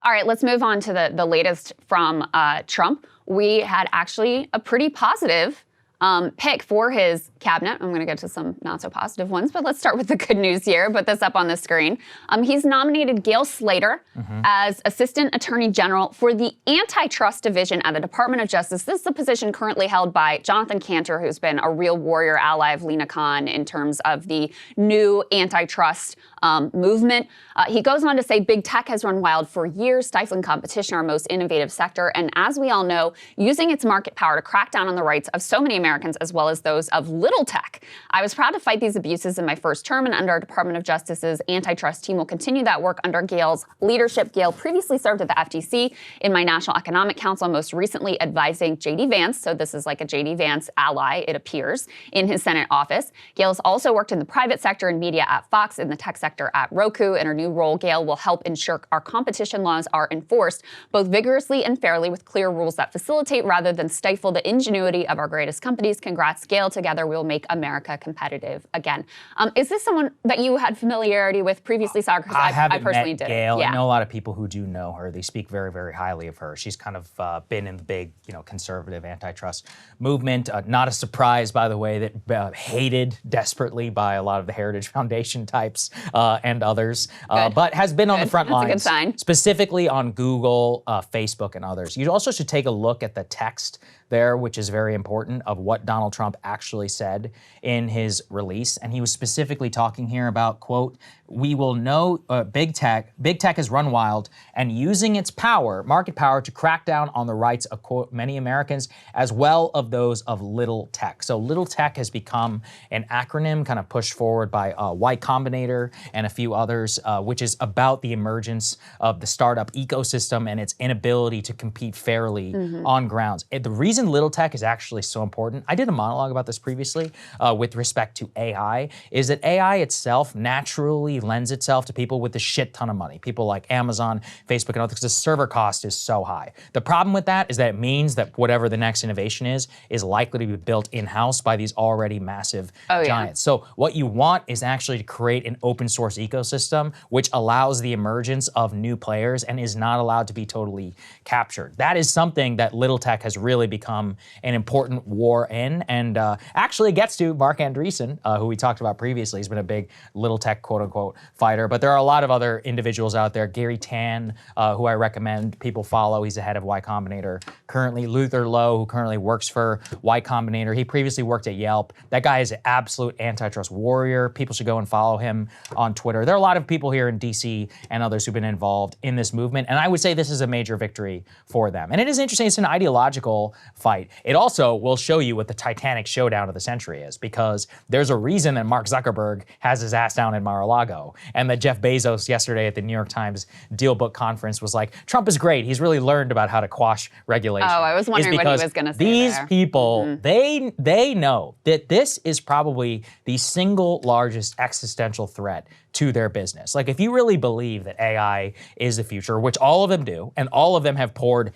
All right, let's move on to the latest from Trump. We had actually a pretty positive pick for his cabinet. I'm going to get to some not so positive ones, but let's start with the good news here. Put this up on the screen. He's nominated Gail Slater as Assistant Attorney General for the Antitrust Division at the Department of Justice. This is a position currently held by Jonathan Cantor, who's been a real warrior ally of Lina Khan in terms of the new antitrust movement. He goes on to say big tech has run wild for years, stifling competition, our most innovative sector. And as we all know, using its market power to crack down on the rights of so many Americans as well as those of little tech. I was proud to fight these abuses in my first term, and under our Department of Justice's antitrust team will continue that work under Gail's leadership. Gail previously served at the FTC in my National Economic Council, most recently advising J.D. Vance. So this is like a J.D. Vance ally, it appears, in his Senate office. Gail has also worked in the private sector and media at Fox, in the tech sector at Roku. In her new role, Gail will help ensure our competition laws are enforced both vigorously and fairly with clear rules that facilitate rather than stifle the ingenuity of our greatest companies. Congrats, Gail. Together we will make America competitive again. Is this someone that you had familiarity with previously, Saagar? Because I personally did. Gail. Yeah. I know a lot of people who do know her. They speak very, very highly of her. She's kind of been in the big, conservative antitrust movement. Not a surprise, by the way, that hated desperately by a lot of the Heritage Foundation types and others, but has been on the front lines. That's a good sign. Specifically on Google, Facebook, and others. You also should take a look at the text there, which is very important, of what Donald Trump actually said in his release. And he was specifically talking here about, quote, we will know big tech has run wild and using its power, market power, to crack down on the rights of, quote, many Americans, as well of those of little tech. So little tech has become an acronym kind of pushed forward by Y Combinator and a few others, which is about the emergence of the startup ecosystem and its inability to compete fairly on grounds. The reason little tech is actually so important, I did a monologue about this previously with respect to AI, is that AI itself naturally lends itself to people with a shit ton of money, people like Amazon, Facebook, and others, because the server cost is so high. The problem with that is that it means that whatever the next innovation is likely to be built in-house by these already massive giants. So what you want is actually to create an open source ecosystem which allows the emergence of new players and is not allowed to be totally captured. That is something that little tech has really become an important war in, and actually gets to Mark Andreessen, who we talked about previously. He's been a big little tech, quote unquote, fighter, but there are a lot of other individuals out there. Gary Tan, who I recommend people follow. He's the head of Y Combinator currently. Luther Lowe, who currently works for Y Combinator. He previously worked at Yelp. That guy is an absolute antitrust warrior. People should go and follow him on Twitter. There are a lot of people here in DC and others who've been involved in this movement, and I would say this is a major victory for them. And it is interesting, it's an ideological fight. It also will show you what the Titanic showdown of the century is, because there's a reason that Mark Zuckerberg has his ass down in Mar-a-Lago, and that Jeff Bezos yesterday at the New York Times Deal Book Conference was like, Trump is great. He's really learned about how to quash regulation. Oh, I was wondering what he was going to say. These people, they know that this is probably the single largest existential threat to their business. Like, if you really believe that AI is the future, which all of them do, and all of them have poured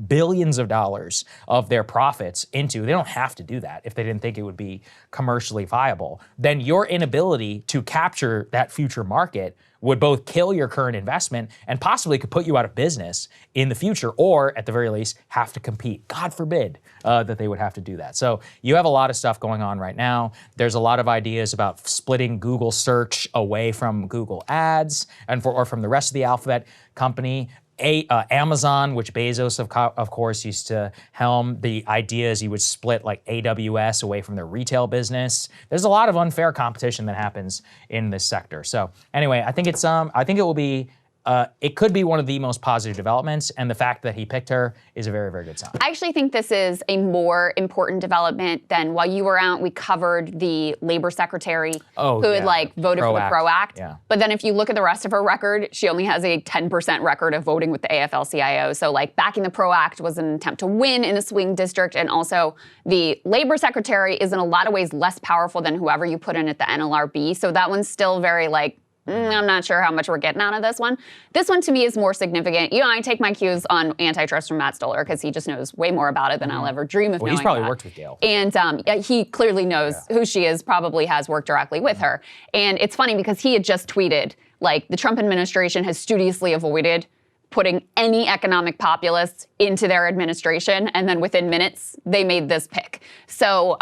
billions of dollars of their profits into, they don't have to do that if they didn't think it would be commercially viable, then your inability to capture that future market would both kill your current investment and possibly could put you out of business in the future, or at the very least have to compete. God forbid that they would have to do that. So you have a lot of stuff going on right now. There's a lot of ideas about splitting Google search away from Google Ads or from the rest of the Alphabet company. Amazon, which Bezos, of course, used to helm, the idea is you would split like AWS away from their retail business. There's a lot of unfair competition that happens in this sector. So anyway, I think it will be it could be one of the most positive developments, and the fact that he picked her is a very, very good sign. I actually think this is a more important development than while you were out, we covered the labor secretary who had voted for the PRO Act. Yeah. But then if you look at the rest of her record, she only has a 10% record of voting with the AFL-CIO. So backing the PRO Act was an attempt to win in a swing district, and also the labor secretary is in a lot of ways less powerful than whoever you put in at the NLRB. So that one's still very I'm not sure how much we're getting out of this one. This one to me is more significant. I take my cues on antitrust from Matt Stoller because he just knows way more about it than I'll ever dream of knowing. He's probably worked with Gail. And he clearly knows who she is, probably has worked directly with her. And it's funny because he had just tweeted, the Trump administration has studiously avoided putting any economic populists into their administration, and then within minutes, they made this pick. So,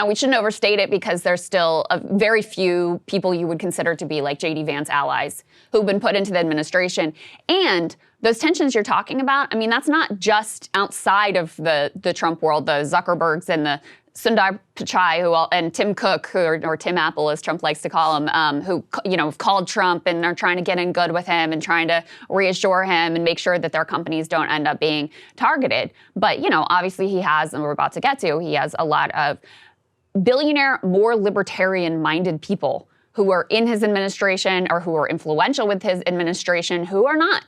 we shouldn't overstate it because there's still a very few people you would consider to be like J.D. Vance allies who've been put into the administration. And those tensions you're talking about, I mean, that's not just outside of the Trump world, the Zuckerbergs and the Sundar Pichai, and Tim Cook, or Tim Apple, as Trump likes to call him, who have called Trump and are trying to get in good with him and trying to reassure him and make sure that their companies don't end up being targeted. But obviously he has, and we're about to get to, he has a lot of billionaire, more libertarian-minded people who are in his administration or who are influential with his administration who are not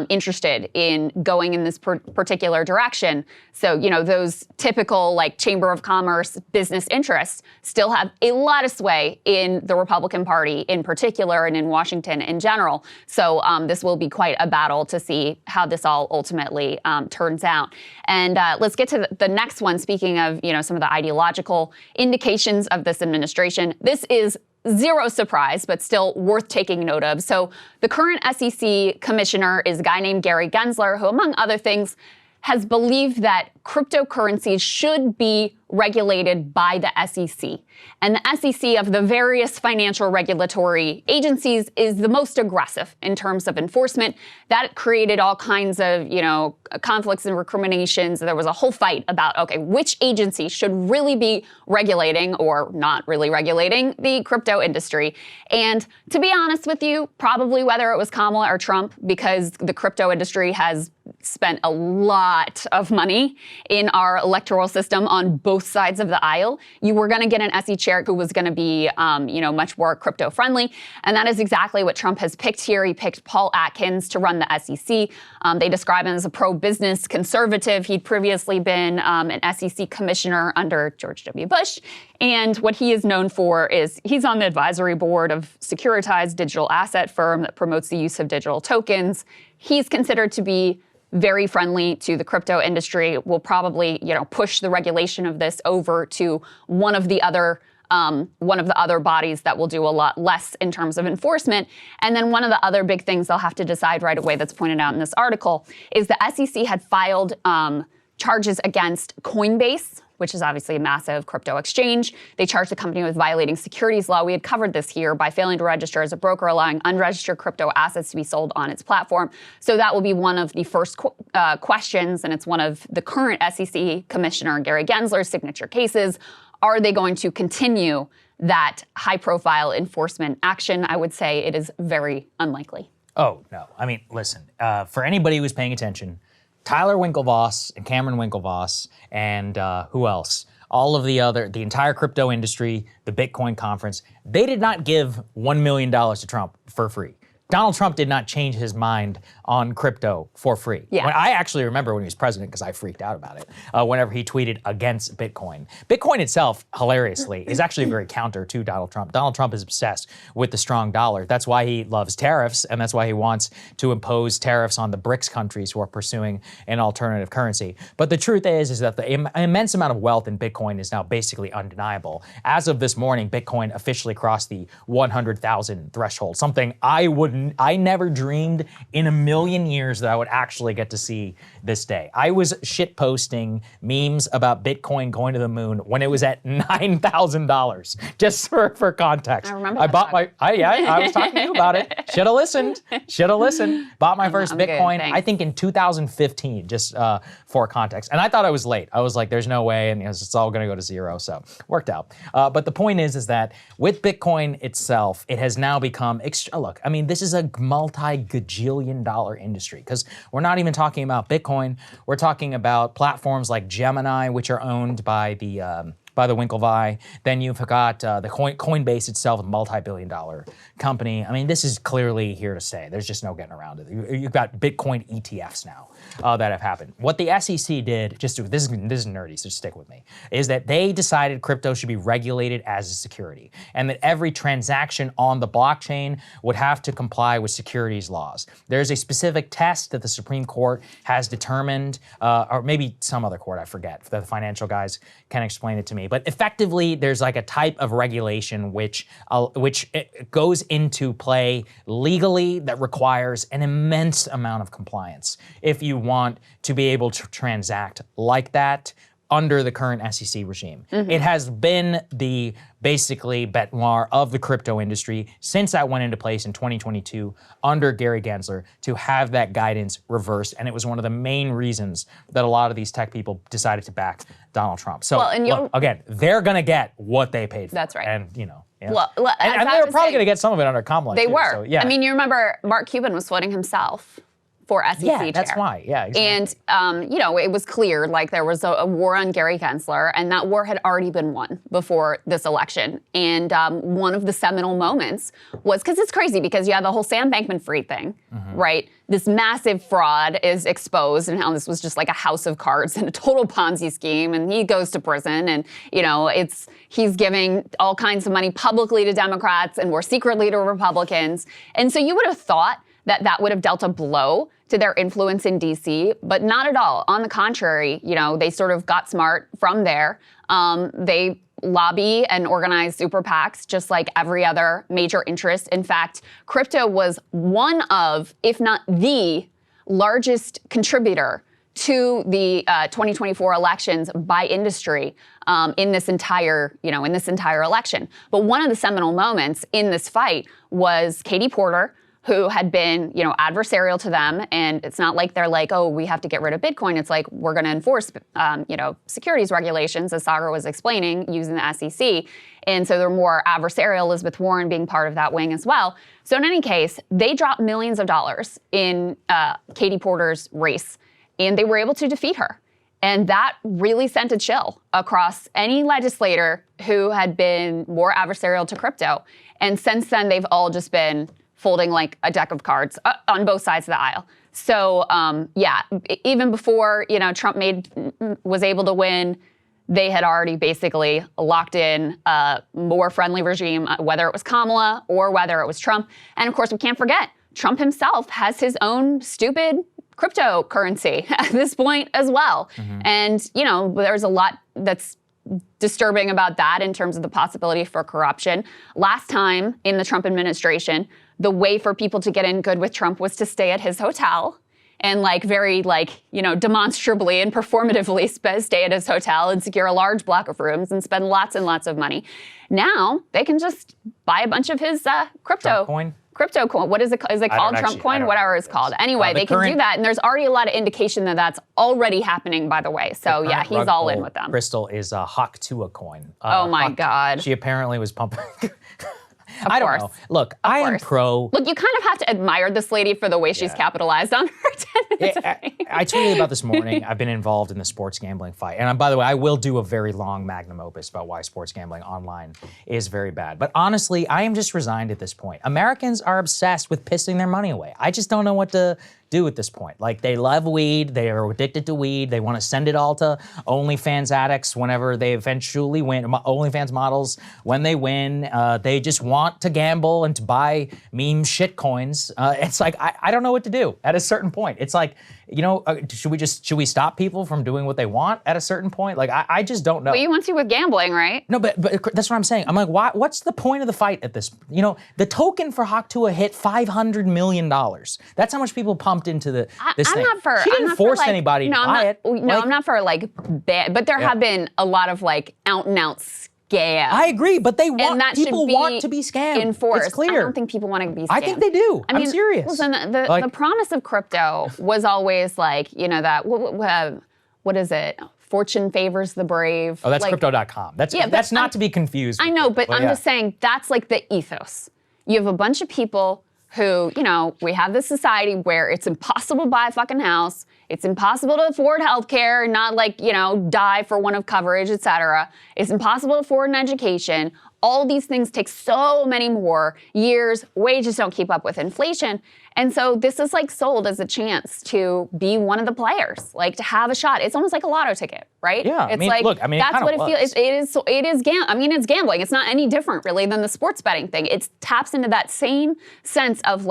interested in going in this particular direction. So, those typical like Chamber of Commerce business interests still have a lot of sway in the Republican Party in particular and in Washington in general. So this will be quite a battle to see how this all ultimately turns out. And let's get to the next one. Speaking of, some of the ideological indications of this administration, this is zero surprise, but still worth taking note of. So the current SEC commissioner is a guy named Gary Gensler, who, among other things, has believed that cryptocurrencies should be regulated by the SEC. And the SEC of the various financial regulatory agencies is the most aggressive in terms of enforcement. That created all kinds of, conflicts and recriminations. There was a whole fight about, okay, which agency should really be regulating or not really regulating the crypto industry. And to be honest with you, probably whether it was Kamala or Trump, because the crypto industry has spent a lot of money in our electoral system on both sides of the aisle, you were going to get an SE chair who was going to be, much more crypto friendly. And that is exactly what Trump has picked here. He picked Paul Atkins to run the SEC. They describe him as a pro-business conservative. He'd previously been an SEC commissioner under George W. Bush. And what he is known for is he's on the advisory board of Securitized digital asset firm that promotes the use of digital tokens. He's considered to be very friendly to the crypto industry, will probably, push the regulation of this over to one of the other bodies that will do a lot less in terms of enforcement. And then one of the other big things they'll have to decide right away that's pointed out in this article is the SEC had filed charges against Coinbase, which is obviously a massive crypto exchange. They charged the company with violating securities law. We had covered this here by failing to register as a broker, allowing unregistered crypto assets to be sold on its platform. So that will be one of the first questions, and it's one of the current SEC Commissioner Gary Gensler's signature cases. Are they going to continue that high-profile enforcement action? I would say it is very unlikely. Oh, no. I mean, listen, for anybody who's paying attention, Tyler Winklevoss and Cameron Winklevoss and who else? The entire crypto industry, the Bitcoin conference, they did not give $1 million to Trump for free. Donald Trump did not change his mind on crypto for free. Yeah. I actually remember when he was president, because I freaked out about it, whenever he tweeted against Bitcoin. Bitcoin itself, hilariously, is actually very counter to Donald Trump. Donald Trump is obsessed with the strong dollar. That's why he loves tariffs, and that's why he wants to impose tariffs on the BRICS countries who are pursuing an alternative currency. But the truth is that the immense amount of wealth in Bitcoin is now basically undeniable. As of this morning, Bitcoin officially crossed the 100,000 threshold, something I never dreamed in a million years that I would actually get to see this day. I was shitposting memes about Bitcoin going to the moon when it was at $9,000, just for context. I remember I was talking to you about it. Should have listened. Bought my first Bitcoin, I think in 2015, just for context. And I thought I was late. I was like, there's no way, and it's all gonna go to zero, so worked out. But the point is that with Bitcoin itself, it has now become, look, I mean, this is a multi-gajillion dollar industry, because we're not even talking about Bitcoin. We're talking about platforms like Gemini, which are owned by the Winklevi. Then you've got the Coinbase itself, a multi-billion dollar company. I mean, this is clearly here to stay. There's just no getting around it. You've got Bitcoin ETFs now that have happened. What the SEC did, this is nerdy, so stick with me, is that they decided crypto should be regulated as a security, and that every transaction on the blockchain would have to comply with securities laws. There's a specific test that the Supreme Court has determined, or maybe some other court, I forget. The financial guys can explain it to me. me, but effectively there's like a type of regulation which goes into play legally that requires an immense amount of compliance if you want to be able to transact like that under the current SEC regime. It has been the basically bête noire of the crypto industry since that went into place in 2022 under Gary Gensler to have that guidance reversed. And it was one of the main reasons that a lot of these tech people decided to back Donald Trump. So look, again, they're gonna get what they paid for. That's right. And you know, yeah. Well, and they were probably gonna get some of it under Kamala. They too, were. So, yeah. I mean, you remember Mark Cuban was floating himself for SEC chair. Yeah, that's why. Yeah, exactly. And, you know, it was clear, like, there was a war on Gary Gensler, and that war had already been won before this election. And one of the seminal moments was, because it's crazy, because you have the whole Sam Bankman-Fried thing, right? This massive fraud is exposed, and how this was just like a house of cards and a total Ponzi scheme, and he goes to prison, and, you know, he's giving all kinds of money publicly to Democrats and more secretly to Republicans. And so you would have thought that would have dealt a blow to their influence in DC, but not at all. On the contrary, you know, they sort of got smart from there. They lobby and organize super PACs just like every other major interest. In fact, crypto was one of, if not the largest contributor to the 2024 elections by industry in this entire election. But one of the seminal moments in this fight was Katie Porter, who had been, you know, adversarial to them. And it's not like they're like, oh, we have to get rid of Bitcoin. It's like, we're going to enforce, securities regulations, as Saagar was explaining, using the SEC. And so they're more adversarial, Elizabeth Warren being part of that wing as well. So in any case, they dropped millions of dollars in Katie Porter's race, and they were able to defeat her. And that really sent a chill across any legislator who had been more adversarial to crypto. And since then, they've all just been folding like a deck of cards on both sides of the aisle. So even before, you know, Trump was able to win, they had already basically locked in a more friendly regime, whether it was Kamala or whether it was Trump. And of course, we can't forget, Trump himself has his own stupid cryptocurrency at this point as well. And, you know, there's a lot that's disturbing about that in terms of the possibility for corruption. Last time in the Trump administration, the way for people to get in good with Trump was to stay at his hotel and very demonstrably and performatively stay at his hotel and secure a large block of rooms and spend lots and lots of money. Now they can just buy a bunch of his crypto coin. What is it? Is it called Trump coin? Whatever it's called. Anyway, they can do that, and there's already a lot of indication that that's already happening. By the way, so yeah, he's all in with them. Krystal is a Tuah coin. Oh my God! She apparently was pumping. I don't know. Look, I am pro. Look, you kind of have to admire this lady for the way she's capitalized on her 10 minutes of fame. I tweeted about this morning. I've been involved in the sports gambling fight. And by the way, I will do a very long magnum opus about why sports gambling online is very bad. But honestly, I am just resigned at this point. Americans are obsessed with pissing their money away. I just don't know what to do at this point. Like, they love weed, they are addicted to weed, they want to send it all to OnlyFans addicts whenever they eventually win, OnlyFans models when they win, they just want to gamble and to buy meme shit coins. It's like, I don't know what to do at a certain point. It's like, you know, should we stop people from doing what they want at a certain point? Like, I just don't know. But you want to with gambling, right? No, but that's what I'm saying. I'm like, what's the point of the fight at this? You know, the token for Tuah hit $500 million. That's how much people pumped into this thing. She didn't force anybody to buy it. No, I'm not for bad, but there have been a lot of out and out scams. I agree, but people want to be scammed. Enforced. It's clear. I don't think people want to be scammed. I think they do. I'm serious. Listen, the promise of crypto was always that what is it? Fortune favors the brave. Oh, that's crypto.com. That's not to be confused. I know, but I'm just saying that's the ethos. You have a bunch of people who, we have this society where it's impossible to buy a fucking house. It's impossible to afford healthcare and not die for one of coverage, et cetera. It's impossible to afford an education. All these things take so many more years. Wages don't keep up with inflation. And so this is sold as a chance to be one of the players, to have a shot. It's almost like a lotto ticket, right? Yeah, it's that's what it feels. It's gambling. It's not any different really than the sports betting thing. It taps into that same sense of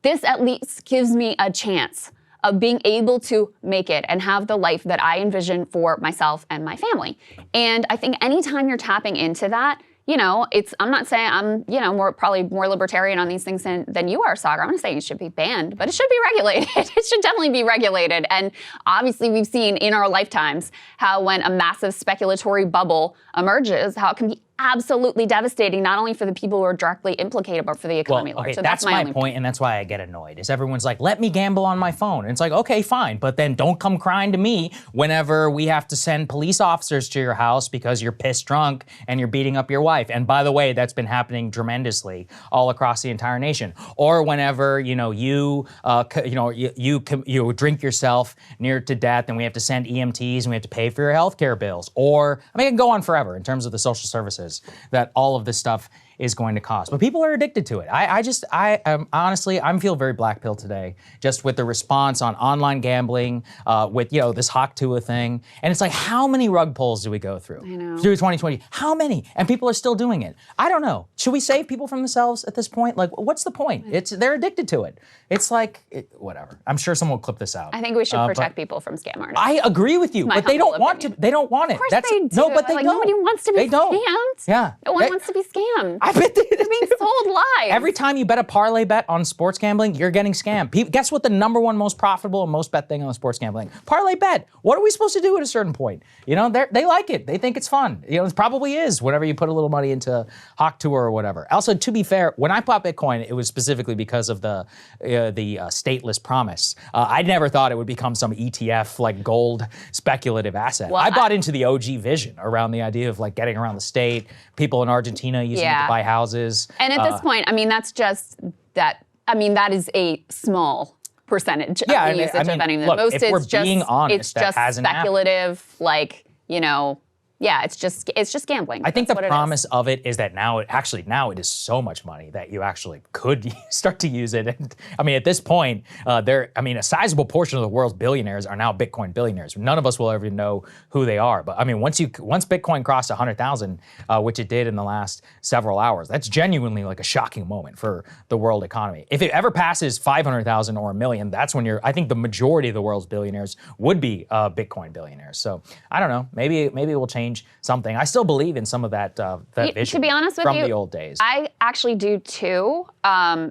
this at least gives me a chance of being able to make it and have the life that I envision for myself and my family. And I think anytime you're tapping into that, you know, I'm not saying I'm, you know, probably more libertarian on these things than you are, Saagar. I'm not saying it should be banned, but it should be regulated. It should definitely be regulated. And obviously we've seen in our lifetimes how when a massive speculatory bubble emerges, how it can be absolutely devastating, not only for the people who are directly implicated, but for the economy at large. Okay, So that's my point, and that's why I get annoyed, is everyone's like, let me gamble on my phone. And it's like, okay, fine, but then don't come crying to me whenever we have to send police officers to your house because you're pissed drunk and you're beating up your wife. And by the way, that's been happening tremendously all across the entire nation. Or whenever, you know, you drink yourself near to death and we have to send EMTs and we have to pay for your healthcare bills. Or, I mean, I can go on forever in terms of the social services that all of this stuff is going to cost. But people are addicted to it. Honestly, I feel very black pill today, just with the response on online gambling, with, you know, this Hawk Tuah thing. And it's like, how many rug pulls do we go through? I know. Through 2020? How many? And people are still doing it. I don't know. Should we save people from themselves at this point? Like, what's the point? They're addicted to it. It's like, whatever. I'm sure someone will clip this out. I think we should protect people from scam artists. I agree with you, but they don't want to. They don't want it. Of course they do. No, but they like, don't. Nobody wants to be scammed. Yeah. No one wants to be scammed. I bet they They're being sold lies. Every time you bet a parlay bet on sports gambling, you're getting scammed. Guess what the number one most profitable and most bet thing on sports gambling? Parlay bet. What are we supposed to do at a certain point? You know, they like it. They think it's fun. You know, it probably is whenever you put a little money into Hawk Tuah or whatever. Also, to be fair, when I bought Bitcoin, it was specifically because of the stateless promise. I never thought it would become some ETF, like gold speculative asset. Well, I bought into the OG vision around the idea of like getting around the state, people in Argentina using it to buy houses. And at this point, I mean, that's just that. I mean, that is a small percentage of the usage of any of them. Look, Most if we're it's just being honest, it's that just hasn't speculative, like, you know. Yeah, it's just gambling. I think That's the what promise of it is that now it is so much money that you actually could start to use it. And I mean, at this point, a sizable portion of the world's billionaires are now Bitcoin billionaires. None of us will ever know who they are. But I mean, once Bitcoin crossed 100,000, which it did in the last several hours, that's genuinely like a shocking moment for the world economy. If it ever passes 500,000 or 1 million, that's when I think the majority of the world's billionaires would be Bitcoin billionaires. So I don't know, maybe it will change something. I still believe in some of that vision. To be honest with from you, the old days. I actually do too.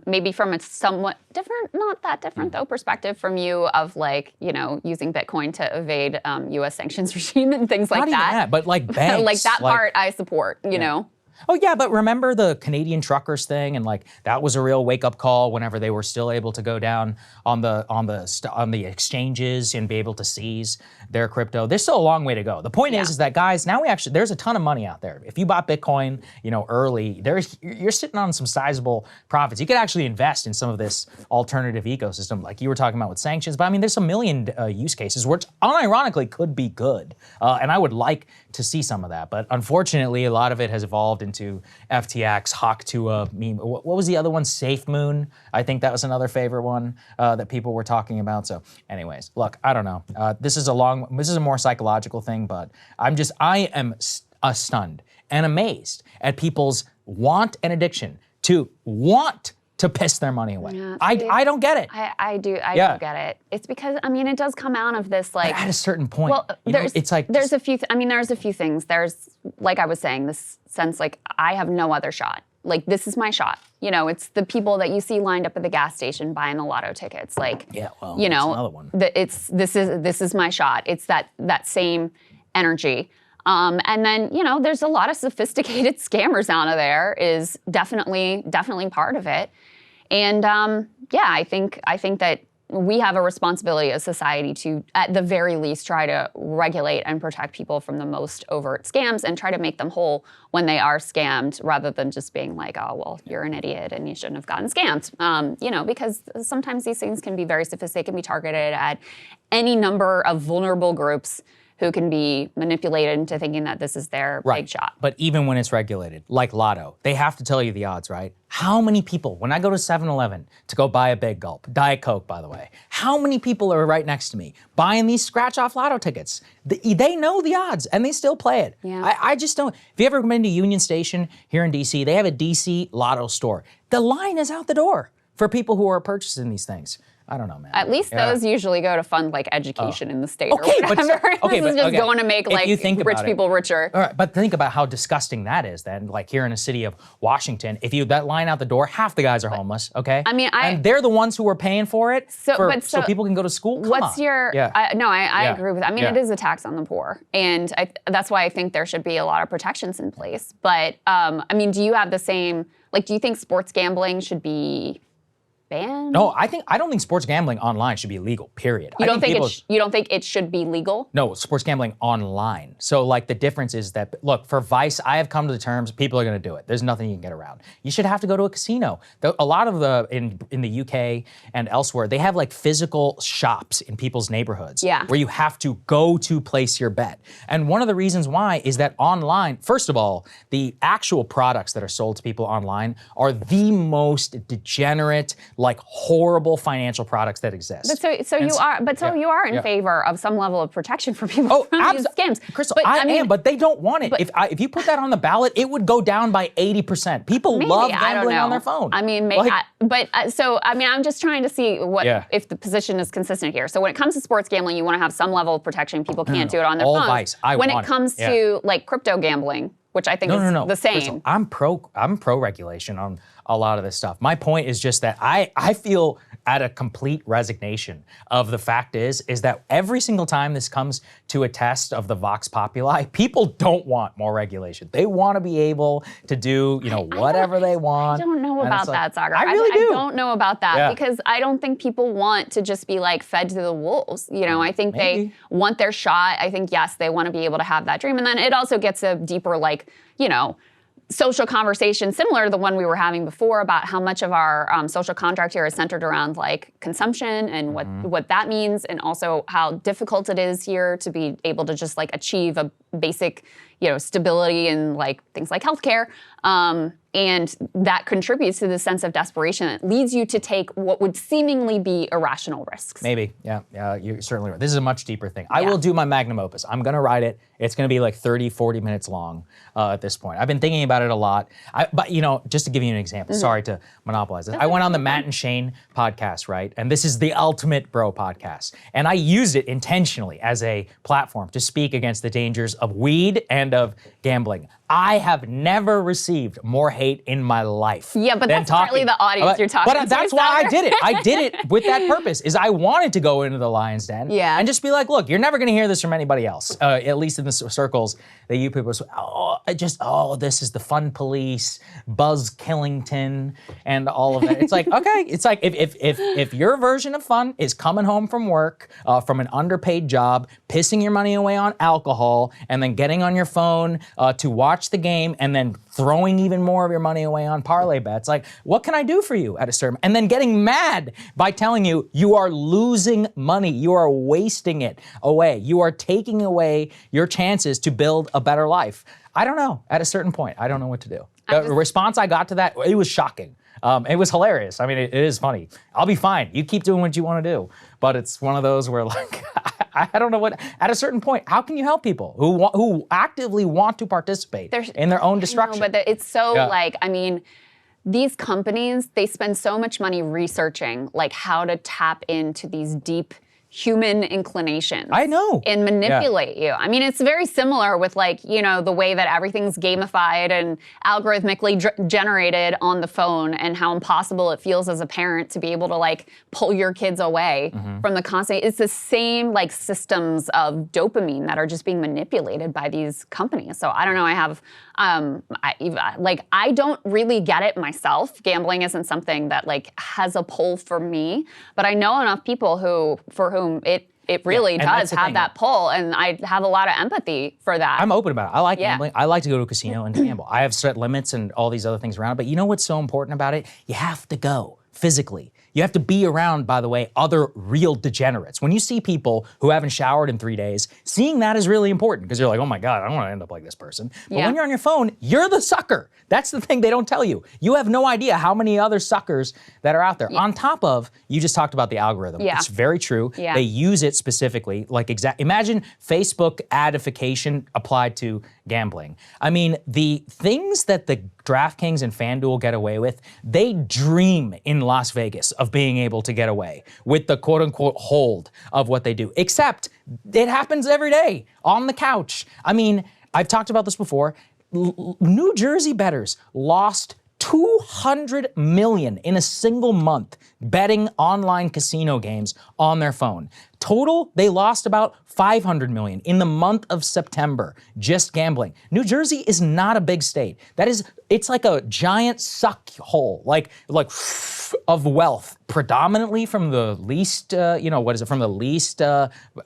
Maybe from a somewhat different, not that different though, perspective from you of like, you know, using Bitcoin to evade U.S. sanctions regime and things like Not even that, but like banks. like that part I support, you know. Oh yeah, but remember the Canadian truckers thing, and like that was a real wake-up call whenever they were still able to go down on the exchanges and be able to seize their crypto. There's still a long way to go. The point is that guys, now there's a ton of money out there. If you bought Bitcoin, you know, early, you're sitting on some sizable profits. You could actually invest in some of this alternative ecosystem, like you were talking about with sanctions. But I mean, there's a million use cases which unironically could be good, and I would like to see some of that. But unfortunately, a lot of it has evolved into FTX, Hawk Tuah, meme. What was the other one? Safe Moon. I think that was another favorite one that people were talking about. So anyways, look, I don't know. This is a more psychological thing, but I am stunned and amazed at people's want and addiction to want to piss their money away. Yeah, I don't get it. I do get it. It's because, I mean, it does come out of this like. But at a certain point, Well, it's like there's a few things. There's, like I was saying, this sense like I have no other shot. Like this is my shot. You know, it's the people that you see lined up at the gas station buying the lotto tickets. Like, you know, another one. This is my shot. It's that same energy. And then, you know, there's a lot of sophisticated scammers out of there is definitely part of it. And I think that we have a responsibility as society to, at the very least, try to regulate and protect people from the most overt scams and try to make them whole when they are scammed, rather than just being like, oh, well, you're an idiot and you shouldn't have gotten scammed. You know, because sometimes these things can be very sophisticated, can be targeted at any number of vulnerable groups who can be manipulated into thinking that this is their big shot. But even when it's regulated, like Lotto, they have to tell you the odds, right? How many people, when I go to 7-Eleven to go buy a Big Gulp, Diet Coke, by the way, how many people are right next to me buying these scratch-off Lotto tickets? They know the odds, and they still play it. Yeah. I just don't. If you ever been to Union Station here in D.C., they have a D.C. Lotto store. The line is out the door for people who are purchasing these things. I don't know, man. At least those usually go to fund like education in the state Okay, or whatever. This is just going to make If like you think rich about people richer. All right, but think about how disgusting that is then. Like here in the city of Washington, if you that line out the door, half the guys are homeless, okay? I mean, and they're the ones who are paying for it so people can go to school? Come what's on. your, I agree with, Yeah. it is a tax on the poor. And that's why I think there should be a lot of protections in place. But I mean, do you have the same, like, do you think sports gambling should be banned? No, I don't think sports gambling online should be illegal, period. You don't think it should be legal? No, sports gambling online. So like the difference is that, look, for Vice, I have come to the terms, people are going to do it. There's nothing you can get around. You should have to go to a casino. A lot of in the UK and elsewhere, they have like physical shops in people's neighborhoods where you have to go to place your bet. And one of the reasons why is that online, first of all, the actual products that are sold to people online are the most degenerate, like horrible financial products that exist. But you are in favor of some level of protection for people from these scams. Krystal, I am, but they don't want it. If you put that on the ballot, it would go down by 80%. People love gambling on their phone. I mean, I'm just trying to see if the position is consistent here. So when it comes to sports gambling, you want to have some level of protection. People can't do it on their phones. Vice. When it comes to like crypto gambling, which I think is the same. Krystal, I'm pro regulation on a lot of this stuff. My point is just that I feel at a complete resignation of the fact is that every single time this comes to a test of the Vox Populi, people don't want more regulation. They want to be able to do, whatever they want. I don't know about that, Saagar. I really do. I don't know about that because I don't think people want to just be like fed to the wolves. I think they want their shot. I think, yes, they want to be able to have that dream. And then it also gets a deeper, social conversation similar to the one we were having before about how much of our social contract here is centered around like consumption and what that means, and also how difficult it is here to be able to just like achieve a basic stability in like things like healthcare. And that contributes to the sense of desperation that leads you to take what would seemingly be irrational risks. Maybe, yeah, you're certainly right. This is a much deeper thing. I will do my magnum opus. I'm gonna write it. It's gonna be like 30, 40 minutes long at this point. I've been thinking about it a lot. But just to give you an example, sorry to monopolize this. I went on the Matt and Shane podcast, right? And this is the ultimate bro podcast. And I used it intentionally as a platform to speak against the dangers of weed and of gambling. I have never received more hate in my life. Yeah, but that's partly the audience you're talking to. But that's why I did it. I did it with that purpose, is I wanted to go into the lion's den and just be like, look, you're never gonna hear this from anybody else, at least in the circles that you people this is the fun police, Buzz Killington, and all of that. It's like, okay, it's like if your version of fun is coming home from work, from an underpaid job, pissing your money away on alcohol, and then getting on your phone to watch the game, and then throwing even more of your money away on parlay bets. Like, what can I do for you at a certain, and then getting mad by telling you you are losing money, you are wasting it away, you are taking away your chances to build a better life. I don't know. At a certain point, I don't know what to do. The response I got to that, it was shocking. It was hilarious. I mean, it is funny. I'll be fine. You keep doing what you want to do. But it's one of those where, like, I don't know what. At a certain point, how can you help people who actively want to participate in their own destruction? No, but it's so these companies, they spend so much money researching like how to tap into these deep human inclinations. I know. And manipulate you. I mean, it's very similar with the way that everything's gamified and algorithmically generated on the phone, and how impossible it feels as a parent to be able to pull your kids away from the constant. It's the same systems of dopamine that are just being manipulated by these companies. So I don't know. I have, I don't really get it myself. Gambling isn't something that has a pull for me, but I know enough people for whom it really does have that pull, and I have a lot of empathy for that. I'm open about it. I like gambling. I like to go to a casino and gamble. I have set limits and all these other things around it, but you know what's so important about it? You have to go physically. You have to be around, by the way, other real degenerates. When you see people who haven't showered in 3 days, seeing that is really important, because you're like, oh my God, I don't want to end up like this person. But when you're on your phone, you're the sucker. That's the thing they don't tell you. You have no idea how many other suckers that are out there. On top of, you just talked about the algorithm. It's very true. They use it specifically. Imagine Facebook adification applied to gambling. I mean, the things that the DraftKings and FanDuel get away with, they dream in Las Vegas of being able to get away with the quote unquote hold of what they do. Except it happens every day on the couch. I mean, I've talked about this before. New Jersey bettors lost $200 million in a single month betting online casino games on their phone. Total, they lost about $500 million in the month of September, just gambling. New Jersey is not a big state. It's like a giant suck hole, like of wealth, predominantly from the least, from the least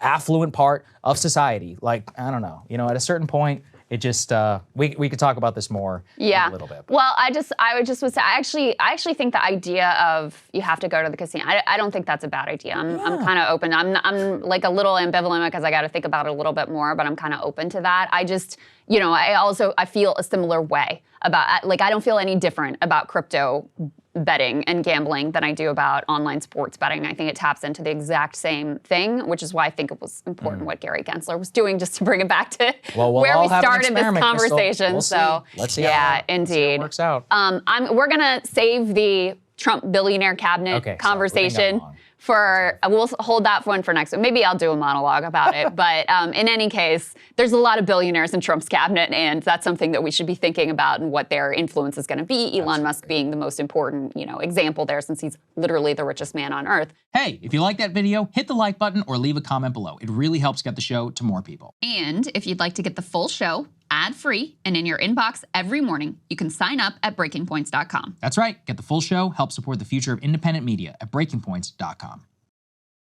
affluent part of society. Like, I don't know, at a certain point, it just, we could talk about this more in a little bit. Well, I would just say, I actually think the idea of you have to go to the casino, I don't think that's a bad idea. I'm kind of open. I'm like a little ambivalent because I got to think about it a little bit more, but I'm kind of open to that. I just, I feel a similar way about, like, I don't feel any different about crypto betting and gambling than I do about online sports betting. I think it taps into the exact same thing, which is why I think it was important what Gary Gensler was doing, just to bring it back to where we started this conversation. We'll so see. Let's see indeed, how it works out. We're gonna save the Trump billionaire cabinet conversation we'll hold that one for next week. Maybe I'll do a monologue about it. But in any case, there's a lot of billionaires in Trump's cabinet, and that's something that we should be thinking about and what their influence is going to be. Elon Musk being the most important, example there, since he's literally the richest man on earth. Hey, if you like that video, hit the like button or leave a comment below. It really helps get the show to more people. And if you'd like to get the full show ad-free and in your inbox every morning, you can sign up at breakingpoints.com. That's right. Get the full show, help support the future of independent media at breakingpoints.com.